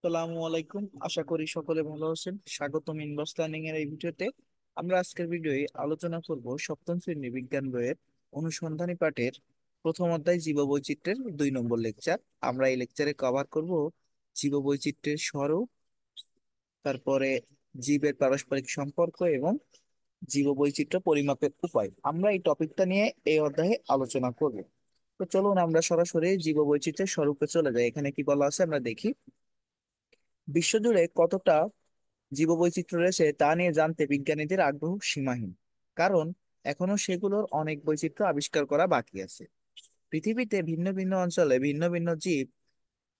আসসালামু আলাইকুম। আশা করি সকলে ভালো আছেন। স্বাগতম ইনবক্স লার্নিং এর এই ভিডিওতে। আমরা আজকের ভিডিওয়ে আলোচনা করব সপ্তম শ্রেণী বিজ্ঞান বইয়ের অনুসন্ধানী পাঠের প্রথম অধ্যায় জীববৈচিত্র্যের 2 নম্বর লেকচার। আমরা এই লেকচারে কভার করব জীববৈচিত্র্যের স্বরূপ, তারপরে জীবের পারস্পরিক সম্পর্ক এবং জীববৈচিত্র্য পরিমাপের উপায়। আমরা এই টপিকটা নিয়ে এই অধ্যায়ে আলোচনা করব। তো চলুন আমরা সরাসরি জীববৈচিত্র্যের স্বরূপে চলে যাই। এখানে কি বলা আছে আমরা দেখি। বিশ্বজুড়ে কতটা জীববৈচিত্র্য রয়েছে তা নিয়ে জানতে বিজ্ঞানীদের আগ্রহ সীমাহীন, কারণ এখনো সেগুলোর অনেক বৈচিত্র্য আবিষ্কার করা বাকি আছে। পৃথিবীতে ভিন্ন ভিন্ন অঞ্চলে ভিন্ন ভিন্ন জীব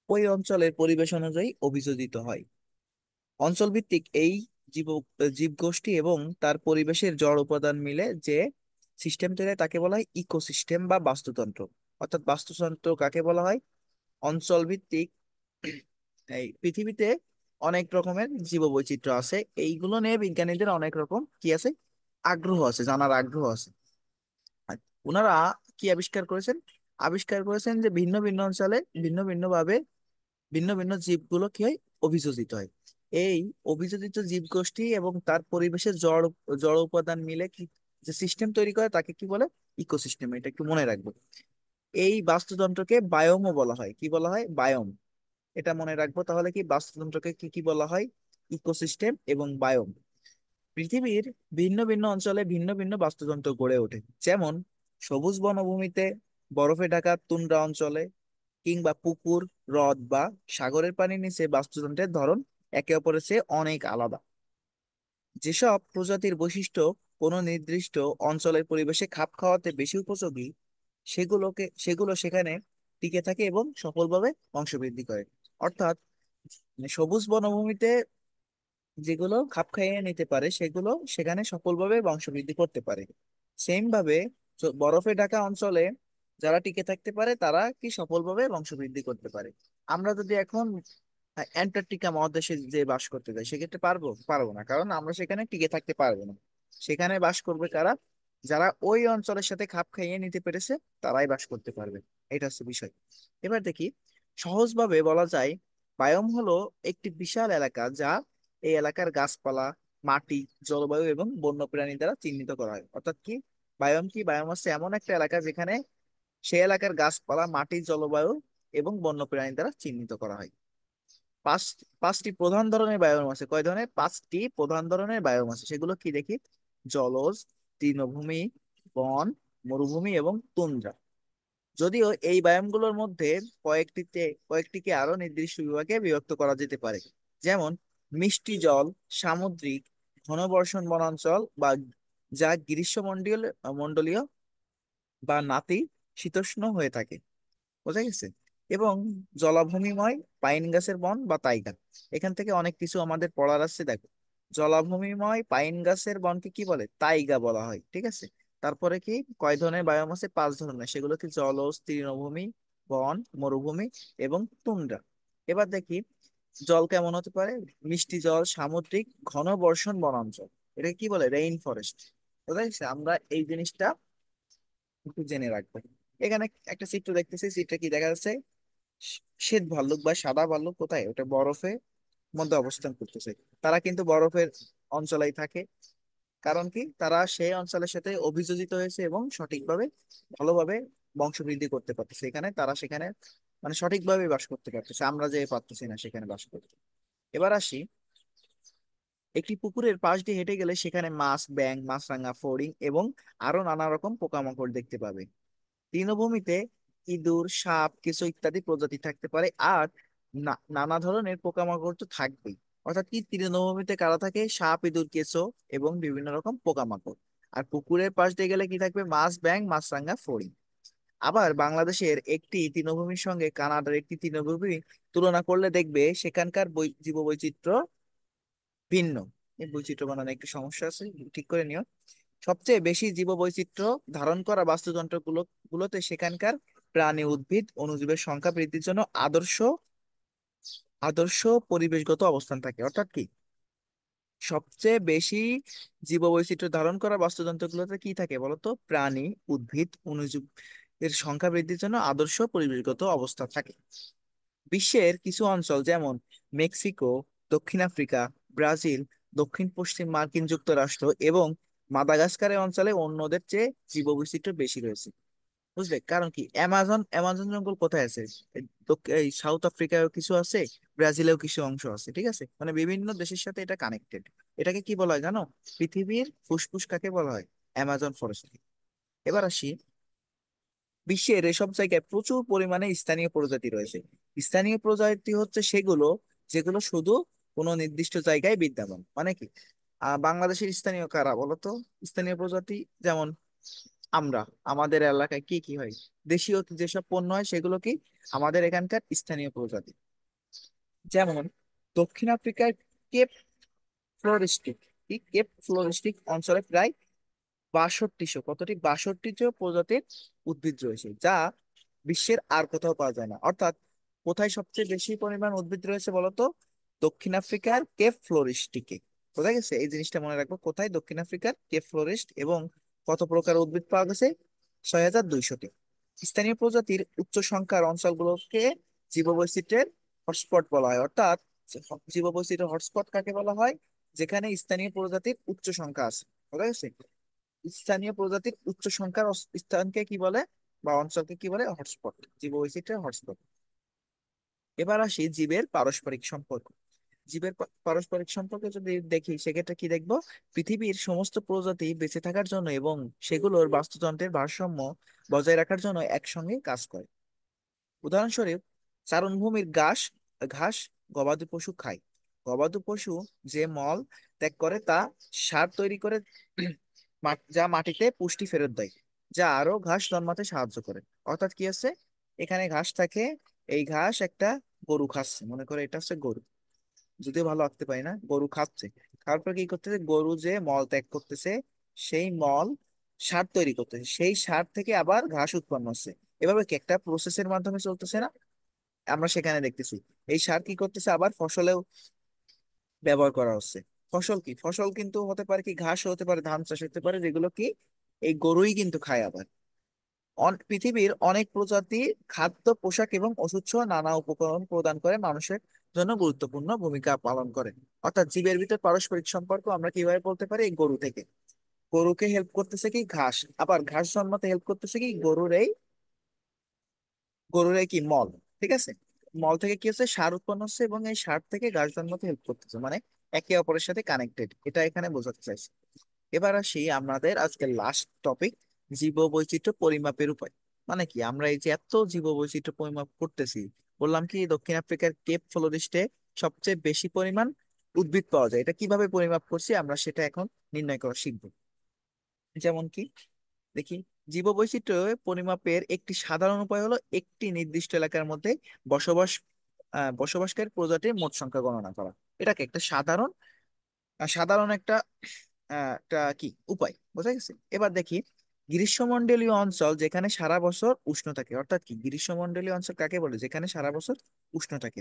ওই অঞ্চলের পরিবেশ অনুযায়ী অভিযোজিত হয়। অঞ্চল ভিত্তিক এই জীব জীবগোষ্ঠী এবং তার পরিবেশের জড় উপাদান মিলে যে সিস্টেম তৈরি হয় তাকে বলা হয় ইকোসিস্টেম বা বাস্তুতন্ত্র। অর্থাৎ বাস্তুতন্ত্র কাকে বলা হয়? অঞ্চল ভিত্তিক। এই পৃথিবীতে অনেক রকমের জীববৈচিত্র্য আছে, এইগুলো নিয়ে বিজ্ঞানীদের অনেক রকম কি আছে, আগ্রহ আছে, জানার আগ্রহ আছে। আর ওনারা কি আবিষ্কার করেছেন? আবিষ্কার করেছেন যে ভিন্ন ভিন্ন অঞ্চলে ভিন্ন ভিন্ন ভাবে ভিন্ন ভিন্ন জীবগুলো কি হয়, অভিযোজিত হয়। এই অভিযোজিত জীবগোষ্ঠী এবং তার পরিবেশের জড় জড় উপাদান মিলে কি যে সিস্টেম তৈরি করে তাকে কি বলে? ইকোসিস্টেম। এটা একটু মনে রাখবো। এই বাস্তুতন্ত্রকে বায়োমও বলা হয়। কি বলা হয়? বায়োম। এটা মনে রাখবো। তাহলে কি বাস্তুতন্ত্রকে কি কি বলা হয়? ইকোসিস্টেম এবং বায়োম। পৃথিবীর ভিন্ন ভিন্ন অঞ্চলে ভিন্ন ভিন্ন বাস্তুতন্ত্র গড়ে ওঠে। যেমন সবুজ বনভূমিতে, বরফে ঢাকা তুন্দ্রা অঞ্চলে, কিংবা পুকুর, হ্রদ বা সাগরের পানির নিচে বাস্তুতন্ত্রের ধরন একে অপরের চেয়ে অনেক আলাদা। যেসব প্রজাতির বৈশিষ্ট্য কোনো নির্দিষ্ট অঞ্চলের পরিবেশে খাপ খাওয়াতে বেশি উপযোগী, সেগুলো সেখানে টিকে থাকে এবং সফলভাবে বংশবৃদ্ধি করে। অর্থাৎ সবুজ বনভূমিতে যেগুলো খাপ খাইয়ে নিতে পারে সেগুলো সেখানে সফলভাবে বংশবৃদ্ধি করতে পারে। সেম ভাবে বরফে ঢাকা অঞ্চলে যারা টিকে থাকতে পারে তারা কি সফলভাবে বংশবৃদ্ধি করতে পারে। আমরা যদি এখন অ্যান্টার্কটিকা মহাদেশে যে বাস করতে চাই সেক্ষেত্রে পারবো না, কারণ আমরা সেখানে টিকে থাকতে পারবো না। সেখানে বাস করবে কারা? যারা ওই অঞ্চলের সাথে খাপ খাইয়ে নিতে পেরেছে তারাই বাস করতে পারবে। এটা হচ্ছে বিষয়। এবার দেখি, সহজভাবে বলা যায় বায়োম হলো একটি বিশাল এলাকা যা এই এলাকার গাছপালা, মাটি, জলবায়ু এবং বন্যপ্রাণী দ্বারা চিহ্নিত করা হয়। অর্থাৎ কি বায়োম? কি বায়োম হচ্ছে এমন একটা এলাকা যেখানে সেই এলাকার গাছপালা, মাটি, জলবায়ু এবং বন্যপ্রাণী দ্বারা চিহ্নিত করা হয়। পাঁচ পাঁচটি প্রধান ধরনের বায়োম আছে। কয় ধরনের? পাঁচটি প্রধান ধরনের বায়োম আছে। সেগুলো কি দেখি। জলজ, তৃণভূমি, বন, মরুভূমি এবং তুন্দ্রা। যদিও এই বায়োমগুলোর মধ্যে কয়েকটিকে আরো নির্দিষ্ট বিভাগে বিভক্ত করা যেতে পারে। যেমন মিষ্টি জল, সামুদ্রিক, ঘনবর্ষণ বনাঞ্চল বা যা গ্রীষ্মমন্ডলীয় মন্ডলীয় বা নাতি শীতোষ্ণ হয়ে থাকে। বোঝা গেছে? এবং জলাভূমিময় পাইন গাছের বন বা তাইগা। এখান থেকে অনেক কিছু আমাদের পড়ার আছে। দেখো, জলাভূমিময় পাইন গাছের বনকে কি বলে? তাইগা বলা হয়। ঠিক আছে। তারপরে কি কয় ধরনের বায়োম আছে? 5 ধরনের। সেগুলো কি জলজ, তৃণভূমি, বন, মরুভূমি এবং তুন্দ্রা। এবার দেখি জল কেমন হতে পারে। মিষ্টি জল, সামুদ্রিক, ঘন বর্ষণ বনাঞ্চল। এটা কি বলে? Rain forest. বুঝা গেছে? আমরা এই জিনিসটা একটু জেনে রাখবো। এখানে একটা চিত্র দেখতেছি। চিত্রে কি দেখা যাচ্ছে? শ্বেত ভাল্লুক বা সাদা ভাল্লুক কোথায়? ওটা বরফের মধ্যে অবস্থান করতেছে। তারা কিন্তু বরফের অঞ্চলেই থাকে। কারণ কি? তারা সেই অঞ্চলের সাথে অভিযোজিত হয়েছে এবং সঠিকভাবে ভালোভাবে বংশবৃদ্ধি করতে পারতেছে। এখানে তারা সেখানে মানে সঠিকভাবে বাস করতে পারতেছে, আমরা যে পারতেছি না সেখানে বাস করতে। এবার আসি, একটি পুকুরের পাশ দিয়ে হেঁটে গেলে সেখানে মাছ, ব্যাঙ, মাছরাঙা, ফড়িং এবং আরো নানা রকম পোকামাকড় দেখতে পাবে। তৃণভূমিতে ইঁদুর, সাপ, কেঁচো ইত্যাদি প্রজাতি থাকতে পারে। আর নানা ধরনের পোকামাকড় তো থাকবেই। অর্থাৎ কি তৃণভূমিতে কারা থাকে? সাপ, ইঁদুর, কেঁচো এবং বিভিন্ন রকম পোকামাকড়। আর পুকুরের পাশ দিয়ে গেলে কি থাকবে? মাছ, ব্যাঙ, মাছরাঙা, ফড়িং। আবার বাংলাদেশের একটি তৃণভূমির সঙ্গে কানাডার একটি তৃণভূমি তুলনা করলে দেখবে সেখানকার জীববৈচিত্র্য ভিন্ন। এই বৈচিত্র্য বানানো একটু সমস্যা আছে, ঠিক করে নিও। সবচেয়ে বেশি জীববৈচিত্র্য ধারণ করা বাস্তুতন্ত্র গুলোতে সেখানকার প্রাণী, উদ্ভিদ, অণুজীবের সংখ্যা বৃদ্ধির জন্য আদর্শ আদর্শ পরিবেশগত অবস্থান থাকে। অর্থাৎ কি সবচেয়ে বেশি জীববৈচিত্র্য ধারণ করা বাস্তুতন্ত্রগুলোতে কি থাকে বলতো? প্রাণী, উদ্ভিদ, অণুজীব এর সংখ্যা বৃদ্ধির জন্য আদর্শ পরিবেশগত অবস্থা থাকে। বিশ্বের কিছু অঞ্চল যেমন মেক্সিকো, দক্ষিণ আফ্রিকা, ব্রাজিল, দক্ষিণ পশ্চিম মার্কিন যুক্তরাষ্ট্র এবং মাদাগাস্কারের অঞ্চলে অন্যদের চেয়ে জীববৈচিত্র্য বেশি রয়েছে। বুঝলে কারণ কি, অ্যামাজন অ্যামাজন জঙ্গল কোথায় আছে? এই এই সাউথ আফ্রিকায়ও কিছু আছে, ব্রাজিলেও কিছু অংশ আছে, ঠিক আছে, মানে বিভিন্ন দেশের সাথে এটা কানেক্টেড। এটাকে কি বলা হয় জানো? পৃথিবীর ফুসফুস কাকে বলা হয়? Amazon forest. এবার আসি, বিশ্বের এসব জায়গায় প্রচুর পরিমাণে স্থানীয় প্রজাতি রয়েছে। স্থানীয় প্রজাতি হচ্ছে সেগুলো যেগুলো শুধু কোনো নির্দিষ্ট জায়গায় বিদ্যমান। মানে কি, বাংলাদেশের স্থানীয় কারা বলতো? স্থানীয় প্রজাতি যেমন আমরা, আমাদের এলাকায় কি কি হয়, দেশীয় যেসব পণ্য হয় সেগুলো কি আমাদের এখানকার স্থানীয় প্রজাতি। যেমন দক্ষিণ আফ্রিকার কেপ ফ্লোরিস্টিক, কি কেপ ফ্লোরিস্টিক অঞ্চলে প্রায় 62টি প্রজাতির উদ্ভিদ রয়েছে, যা বিশ্বের আর কোথাও পাওয়া যায় না। অর্থাৎ কোথায় সবচেয়ে বেশি পরিমাণ উদ্ভিদ রয়েছে বলতো? দক্ষিণ আফ্রিকার কেপ ফ্লোরিস্টিকে। বোঝা গেছে? এই জিনিসটা মনে রাখবো, কোথায়? দক্ষিণ আফ্রিকার কেপ ফ্লোরিস্ট। এবং কত প্রকার উদ্ভিদ পাওয়া গেছে? 6200টি। স্থানীয় প্রজাতির উচ্চ সংখ্যার অঞ্চলগুলোকে জীববৈচিত্র্যের হটস্পট বলা হয়। অর্থাৎ জীববৈচিত্র্য হটস্পট কাকে বলা হয়? যেখানে স্থানীয় প্রজাতির উচ্চ সংখ্যা আছে। বোঝা গেছে? স্থানীয় প্রজাতির উচ্চ সংখ্যার স্থানকে কি বলে, বা অঞ্চলকে কি বলে? হটস্পট। জীববৈচিত্র্যের হটস্পট। এবার আসি জীবের পারস্পরিক সম্পর্ক। জীবের পারস্পরিক সম্পর্কে যদি দেখি সেক্ষেত্রে কি দেখবো? পৃথিবীর সমস্ত প্রজাতি বেঁচে থাকার জন্য এবং সেগুলোর বাস্তুতন্ত্রের ভারসাম্য বজায় রাখার জন্য একসঙ্গে কাজ করে। উদাহরণস্বরূপ, চারণভূমির ঘাস ঘাস গবাদি পশু খায়। গবাদি পশু যে মল ত্যাগ করে তা সার তৈরি করে, যা মাটিতে পুষ্টি ফেরত দেয়, যা আরো ঘাস জন্মাতে সাহায্য করে। অর্থাৎ কি আছে, এখানে ঘাস থাকে, এই ঘাস একটা গরু খাচ্ছে, মনে করে এটা হচ্ছে গরু, যদিও ভালো আঁকতে পারি না, গরু খাচ্ছে। খাওয়ার পর কি করতেছে, গরু যে মল ত্যাগ করতেছে, সেই মল সার তৈরি করতেছে, সেই সার থেকে আবার ঘাস উৎপন্ন হচ্ছে। এভাবে কি একটা প্রসেসের মাধ্যমে চলতেছে না? আমরা সেখানে দেখতেছি এই সার কি করতেছে, আবার ফসলেও ব্যবহার করা হচ্ছে। ফসল কি, ফসল কিন্তু হতে পারে কি, ঘাস হতে পারে, ধান চাষ হতে পারে, যেগুলো কি এই গরুই কিন্তু খায় আবার। পৃথিবীর অনেক প্রজাতি খাদ্য, পোশাক এবং ওষুধ সহ নানা উপকরণ প্রদান করে, মানুষের জন্য গুরুত্বপূর্ণ ভূমিকা পালন করে। অর্থাৎ জীবের ভিতর পারস্পরিক সম্পর্ক আমরা কিভাবে বলতে পারি? এই গরু থেকে, গরুকে হেল্প করতেছে কি ঘাস, আবার ঘাস জন্মাতে হেল্প করতেছে কি গরুর এই কি মল। ঠিক আছে, মল থেকে কি হচ্ছে, সার উৎপন্ন হচ্ছে, এবং এই সার থেকে ঘাস জন্মাতে হেল্প করতেছে, মানে একে অপরের সাথে কানেক্টেড, এটা এখানে বোঝাতে চাইছে। এবার আসি আমাদের আজকের লাস্ট টপিক, জীববৈচিত্র্য পরিমাপের উপায়। মানে কি, আমরা এই যে এত জীববৈচিত্র্য পরিমাপ করতেছি, বললাম কি দক্ষিণ আফ্রিকার কেপ ফ্লোরিস্টে সবচেয়ে বেশি পরিমাণ উদ্ভিদ পাওয়া যায়, এটা কিভাবে পরিমাপ করছি আমরা সেটা এখন নির্ণয় করা শিখবো। যেমন কি, দেখি, জীববৈচিত্র্য পরিমাপের একটি সাধারণ উপায় হলো একটি নির্দিষ্ট এলাকার মধ্যে বসবাস বসবাসকারী প্রজাতির মোট সংখ্যা গণনা করা। এটাকে একটা সাধারণ সাধারণ একটা কি উপায়, বোঝা গেছে? এবার দেখি, গ্রীষ্মমণ্ডলীয় অঞ্চল যেখানে সারা বছর উষ্ণ থাকে। অর্থাৎ কি, গ্রীষ্মমণ্ডলীয় অঞ্চল কাকে বলে? যেখানে সারা বছর উষ্ণ থাকে,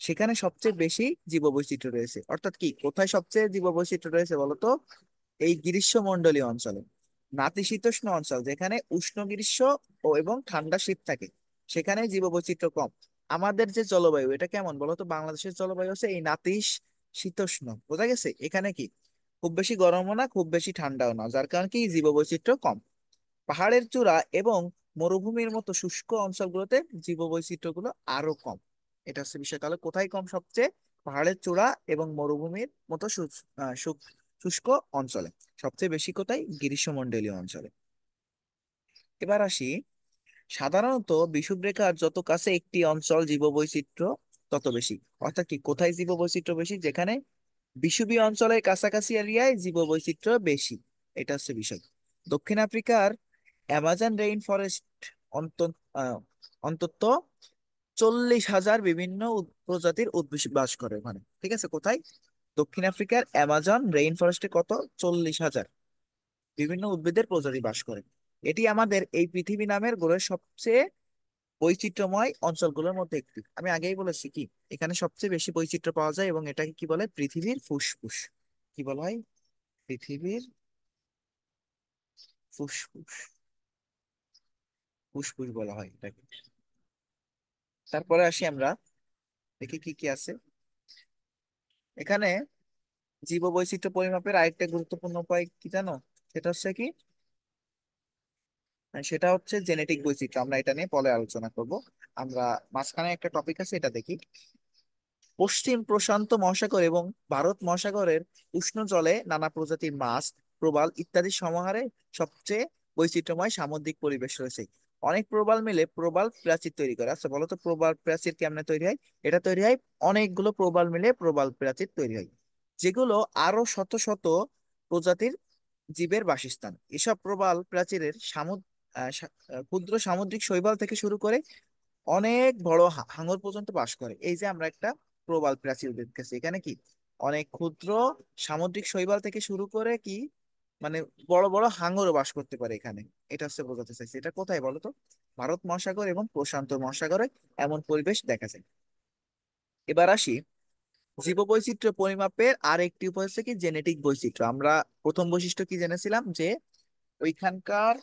সেখানে সবচেয়ে বেশি জীববৈচিত্র্য রয়েছে। অর্থাৎ কি, কোথায় সবচেয়ে জীববৈচিত্র্য রয়েছে বলতো? এই গ্রীষ্মমণ্ডলীয় অঞ্চলে। নাতিশীতোষ্ণ অঞ্চল যেখানে উষ্ণ গ্রীষ্ম এবং ঠান্ডা শীত থাকে, সেখানে জীববৈচিত্র্য কম। আমাদের যে জলবায়ু এটা কেমন বলতো? বাংলাদেশের জলবায়ু হচ্ছে এই নাতিশীতোষ্ণ। বোঝা গেছে? এখানে কি খুব বেশি গরমও না, খুব বেশি ঠান্ডাও না, যার কারণে কি জীববৈচিত্র্য কম। পাহাড়ের চূড়া এবং মরুভূমির মতো শুষ্ক অঞ্চলগুলোতে জীববৈচিত্র্য গুলো আরো কম। এটা হচ্ছে বিষয়। তাহলে কোথায় কম সবচেয়ে? পাহাড়ের চূড়া এবং মরুভূমির মতো শুষ্ক অঞ্চলে। সবচেয়ে বেশি কোথায়? গ্রীষ্মমণ্ডলীয় অঞ্চলে। এবার আসি, সাধারণত বিষুবরেখার যত কাছে একটি অঞ্চল জীববৈচিত্র্য তত বেশি। অর্থাৎ কি, কোথায় জীববৈচিত্র্য বেশি? যেখানে বিষুবীয় অঞ্চলের কাছাকাছি এরিয়ায় জীববৈচিত্র্য বেশি। এটা হচ্ছে বিষয়। দক্ষিণ আফ্রিকার অ্যামাজন রেইন ফরেস্ট অন্তত আহ, অন্তত 40,000 বিভিন্ন প্রজাতির উদ্ভিদ বাস করে ওখানে। ঠিক আছে, কোথায়? দক্ষিণ আফ্রিকার অ্যামাজন রেইন ফরেস্টে কত? 40,000 বিভিন্ন উদ্ভিদের প্রজাতি বাস করে। এটি আমাদের এই পৃথিবী নামের গ্রহের সবচেয়ে বৈচিত্র্যময় অঞ্চলগুলোর মধ্যে একটি। আমি আগেই বলেছি কি, এখানে সবচেয়ে বেশি বৈচিত্র্য পাওয়া যায়, এবং এটাকে কি বলে? পৃথিবীর ফুসফুস। কি বলা হয়? পৃথিবীর ফুসফুস। ফুসফুস বলা হয় এটাকে। তারপরে আসি আমরা দেখি কি কি আছে এখানে। জীববৈচিত্র্য পরিমাপের আরেকটা গুরুত্বপূর্ণ উপায় কি জানো? সেটা হচ্ছে কি, সেটা হচ্ছে জেনেটিক বৈচিত্র্য। আমরা এটা নিয়ে পরে আলোচনা করব। আমরা মাঝখানে একটা টপিক আছে, এটা দেখি। পশ্চিম প্রশান্ত মহাসাগর এবং ভারত মহাসাগরের উষ্ণ জলে নানা প্রজাতির মাছ, প্রবাল ইত্যাদি সমাহারে সবচেয়ে বৈচিত্র্যময় সামুদ্রিক পরিবেশ রয়েছে। অনেক প্রবাল মিলে প্রবাল প্রাচীর তৈরি করে। আচ্ছা বলো তো, প্রবাল প্রাচীর কেমনে তৈরি হয়? এটা তৈরি হয়, অনেকগুলো প্রবাল মিলে প্রবাল প্রাচীর তৈরি হয়, যেগুলো আরো শত শত প্রজাতির জীবের বাসস্থান। এসব প্রবাল প্রাচীরের ক্ষুদ্র সামুদ্রিক শৈবাল থেকে শুরু করে অনেক বড় হাঙর পর্যন্ত বাস করে। এই যে আমরা একটা প্রবাল প্রাচীর দেখতেছি এখানে, কি অনেক ক্ষুদ্র সামুদ্রিক শৈবাল থেকে শুরু করে কি মানে বড় বড় হাঙরও বাস করতে পারে এখানে। এটা হচ্ছে বোঝাতে চাইছি। এটা কোথায় বলো তো? ভারত মহাসাগর এবং প্রশান্ত মহাসাগরে এমন পরিবেশ দেখা যায়। এবার আসি, জীববৈচিত্র্য পরিমাপের আর একটি উপায় হচ্ছে কি জেনেটিক বৈচিত্র্য। আমরা প্রথম বৈশিষ্ট্য কি জেনেছিলাম, যে ওইখানকার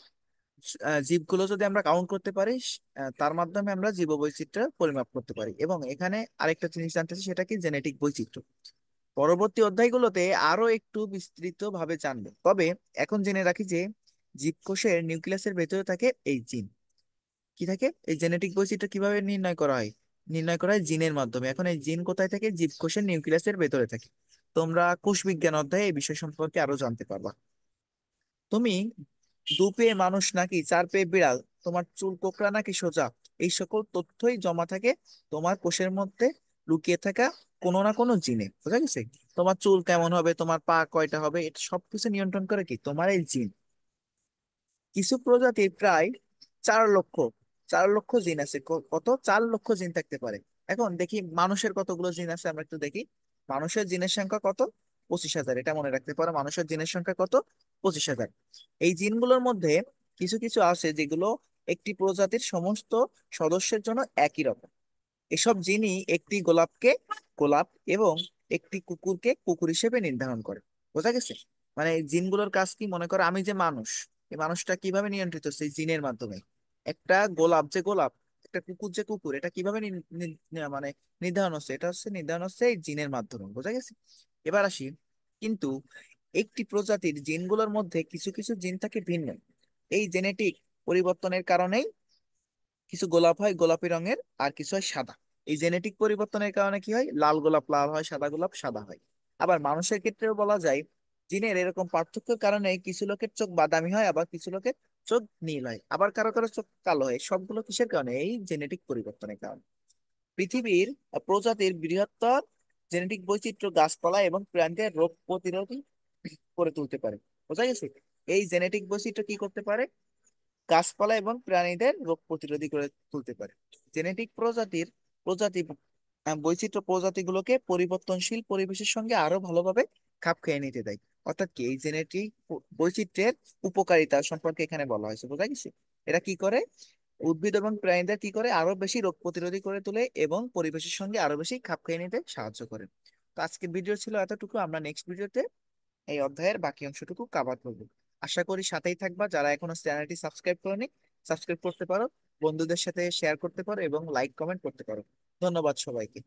জীবগুলো যদি আমরা কাউন্ট করতে পারি, তার মাধ্যমে আমরা জীববৈচিত্র্য পরিমাপ করতে পারি। এবং এখানে আরেকটা জিনিস জানতেছি, সেটা কি জেনেটিক বৈচিত্র্য। পরবর্তী অধ্যায়গুলোতে আরো একটু বিস্তৃত ভাবে জানবো, তবে এখন জেনে রাখি যে জীবকোষের নিউক্লিয়াসের ভেতরে থাকে এই জিন। কি থাকে? এই জেনেটিক বৈচিত্র্য কিভাবে নির্ণয় করা হয়? নির্ণয় করা হয় জিনের মাধ্যমে। এখন এই জিন কোথায় থাকে? জীবকোষের নিউক্লিয়াসের ভেতরে থাকে। তোমরা কোষ বিজ্ঞান অধ্যায়ে এই বিষয় সম্পর্কে আরো জানতে পারবা। তুমি দু পেয়ে মানুষ নাকি চার পেয়ে বিড়াল, তোমার চুল কোঁকড়া নাকি সোজা, এই সকল তথ্যই জমা থাকে তোমার কোষের মধ্যে লুকিয়ে থাকা কোনো না কোনো জিনে। বুঝা গেছে? তোমার চুল কেমন হবে, তোমার পা কয়টা হবে, এটা সবকিছু নিয়ন্ত্রণ করে কি তোমার এই জিন। কিছু প্রজাতির প্রায় 4 লক্ষ 4 লক্ষ জিন আছে। কত? 4 লক্ষ জিন থাকতে পারে। এখন দেখি মানুষের কতগুলো জিন আছে, আমরা একটু দেখি। মানুষের জিনের সংখ্যা কত? 25,000। এটা মনে রাখতে পারো, মানুষের জিনের সংখ্যা কত? 25,000। এই জিনগুলোর মধ্যে কিছু কিছু আছে যেগুলো একটি প্রজাতির সমস্ত সদস্যের জন্য একই রকম। এসব জিনই একটি গোলাপকে গোলাপ এবং একটি কুকুরকে কুকুর হিসেবে নির্ধারণ করে। বোঝা গেছে? মানে এই জিনগুলোর কাজ কি? মনে করো আমি যে মানুষ, এই মানুষটা কিভাবে নিয়ন্ত্রিত হচ্ছে? এই জিনের মাধ্যমে। একটা গোলাপ যে গোলাপ, একটা কুকুর যে কুকুর, এটা কিভাবে মানে নির্ধারণ হচ্ছে? এটা হচ্ছে নির্ধারণ হচ্ছে এই জিনের মাধ্যমে। বোঝা গেছে? এবার আসি, কিন্তু একটি প্রজাতির জিনগুলোর মধ্যে কিছু কিছু জিন থাকে ভিন্ন। এই জেনেটিক পরিবর্তনের কারণেই কিছু গোলাপ হয় গোলাপি রঙের, আর কিছু হয় সাদা। এই জেনেটিক পরিবর্তনের কারণে কি হয়? লাল গোলাপ লাল হয়, সাদা গোলাপ সাদা হয়। আবার মানুষের ক্ষেত্রেও বলা যায়, জিনের এরকম পার্থক্যের কারণে কিছু লোকের চোখ বাদামি হয়, আবার কিছু লোকের চোখ নীল হয়, আবার কারো কারো চোখ কালো হয়। সবগুলো কিসের কারণে? এই জেনেটিক পরিবর্তনের কারণে। পৃথিবীর প্রজাতির বৃহত্তর জেনেটিক বৈচিত্র্য গাছপালা এবং প্রাণীদের রোগ প্রতিরোধী করে তুলতে পারে। বোঝা গেছে? এই জেনেটিক বৈচিত্র্য কি করতে পারে? গাছপালা এবং প্রাণীদের রোগ প্রতিরোধী করে তুলতে পারে। জেনেটিক প্রজাতি বৈচিত্র্য প্রজাতিগুলোকে পরিবর্তনশীল পরিবেশের সঙ্গে আরো ভালোভাবে খাপ খেয়ে নিতে দেয়। অর্থাৎ কি, এই জেনেটিক বৈচিত্র্যের উপকারিতা সম্পর্কে এখানে বলা হয়েছে। বোঝা গেছে? এটা কি করে? উদ্ভিদ এবং প্রাণীদের কি করে? আরো বেশি রোগ প্রতিরোধী করে তোলে এবং পরিবেশের সঙ্গে আরো বেশি খাপ খেয়ে নিতে সাহায্য করে। তো আজকের ভিডিও ছিল এতটুকু। আমরা নেক্সট ভিডিওতে এই অধ্যায়ের বাকি অংশটুকু কভার করবো। আশা করি সাথেই থাকবা। যারা এখনো চ্যানেলটি সাবস্ক্রাইব করনি, সাবস্ক্রাইব করতে পারো, বন্ধুদের সাথে শেয়ার করতে পারো এবং লাইক কমেন্ট করতে পারো। ধন্যবাদ সবাইকে।